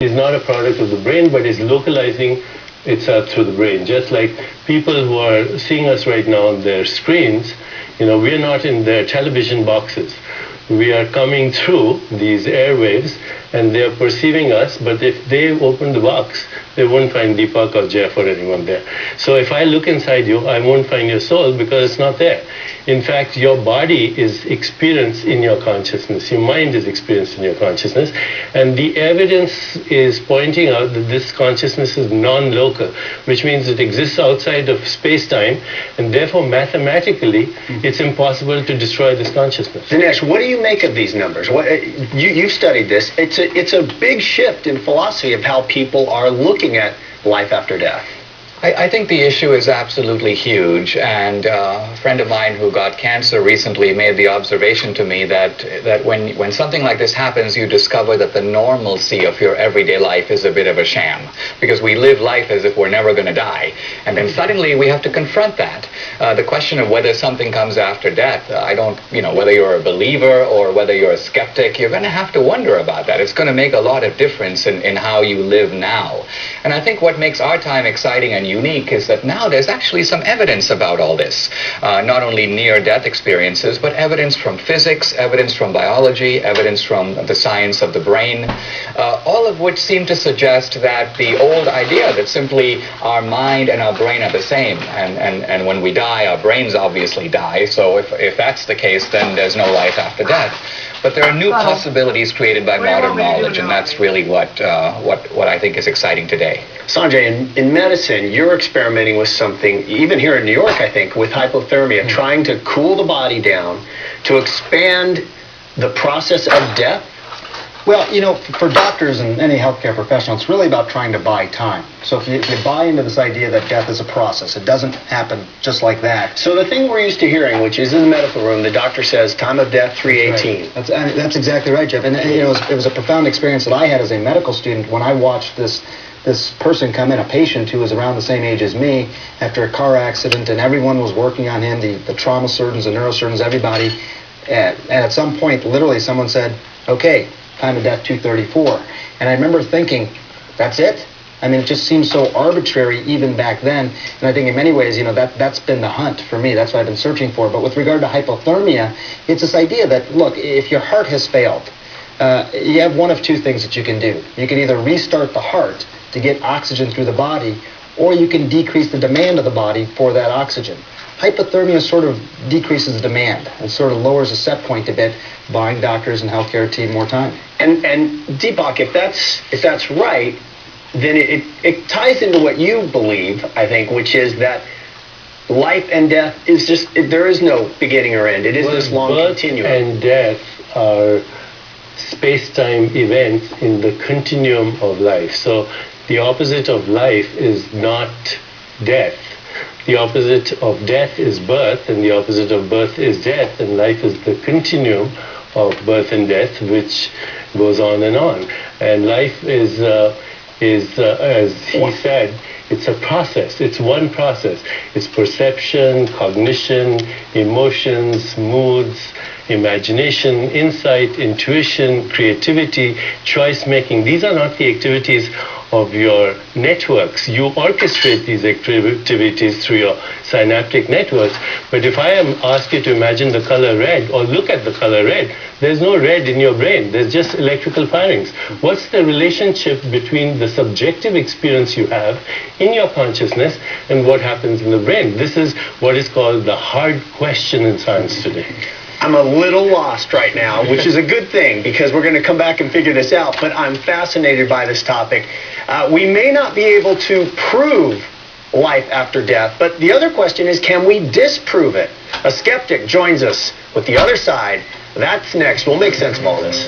is not a product of the brain, but is localizing itself through the brain. Just like people who are seeing us right now on their screens, we are not in their television boxes. We are coming through these airwaves and they are perceiving us, but if they open the box, they won't find Deepak or Jeff or anyone there. So if I look inside you, I won't find your soul because it's not there. In fact, your body is experienced in your consciousness. Your mind is experienced in your consciousness. And the evidence is pointing out that this consciousness is non-local, which means it exists outside of space-time, and therefore mathematically, it's impossible to destroy this consciousness. Dinesh, what do you make of these numbers? You've studied this. It's a big shift in philosophy of how people are looking at life after death. I think the issue is absolutely huge, and a friend of mine who got cancer recently made the observation to me that when something like this happens, you discover that the normalcy of your everyday life is a bit of a sham, because we live life as if we're never going to die, and then suddenly we have to confront that. The question of whether something comes after death, whether you're a believer or whether you're a skeptic, you're going to have to wonder about that. It's going to make a lot of difference in how you live now. And I think what makes our time exciting and unique is that now there's actually some evidence about all this. Not only near-death experiences, but evidence from physics, evidence from biology, evidence from the science of the brain, all of which seem to suggest that the old idea that simply our mind and our brain are the same, and when we die, our brains obviously die, so if that's the case, then there's no life after death. But there are new possibilities created by modern knowledge, and that's really what I think is exciting today. Sanjay, in medicine, you're experimenting with something, even here in New York, I think, with hypothermia, trying to cool the body down to expand the process of death. Well, for doctors and any healthcare professional, it's really about trying to buy time. So if you buy into this idea that death is a process, it doesn't happen just like that. So the thing we're used to hearing, which is in the medical room, the doctor says, time of death, 318. Right. That's exactly right, Jeff. And it was a profound experience that I had as a medical student when I watched this person come in, a patient who was around the same age as me, after a car accident, and everyone was working on him, the trauma surgeons, the neurosurgeons, everybody. And at some point, literally, someone said, okay, time of death 234. And I remember thinking, that's it? I mean, it just seems so arbitrary even back then. And I think in many ways, that's been the hunt for me. That's what I've been searching for. But with regard to hypothermia, it's this idea that, look, if your heart has failed, you have one of two things that you can do. You can either restart the heart to get oxygen through the body, or you can decrease the demand of the body for that oxygen. Hypothermia sort of decreases the demand and sort of lowers the set point a bit, buying doctors and healthcare team more time. And Deepak, if that's right, then it ties into what you believe, I think, which is that life and death is just, there is no beginning or end. It is this long continuum. Birth and death are space-time events in the continuum of life. So the opposite of life is not death. The opposite of death is birth, and the opposite of birth is death, and life is the continuum of birth and death, which goes on and on. And life is as he said, it's a process. It's one process. It's perception, cognition, emotions, moods, imagination, insight, intuition, creativity, choice-making. These are not the activities of your networks. You orchestrate these activities through your synaptic networks. But if I am asked you to imagine the color red or look at the color red, there's no red in your brain. There's just electrical firings. What's the relationship between the subjective experience you have in your consciousness and what happens in the brain? This is what is called the hard question in science today. I'm a little lost right now, which is a good thing because we're going to come back and figure this out, but I'm fascinated by this topic. We may not be able to prove life after death, but the other question is, can we disprove it? A skeptic joins us with the other side. That's next. We'll make sense of all this.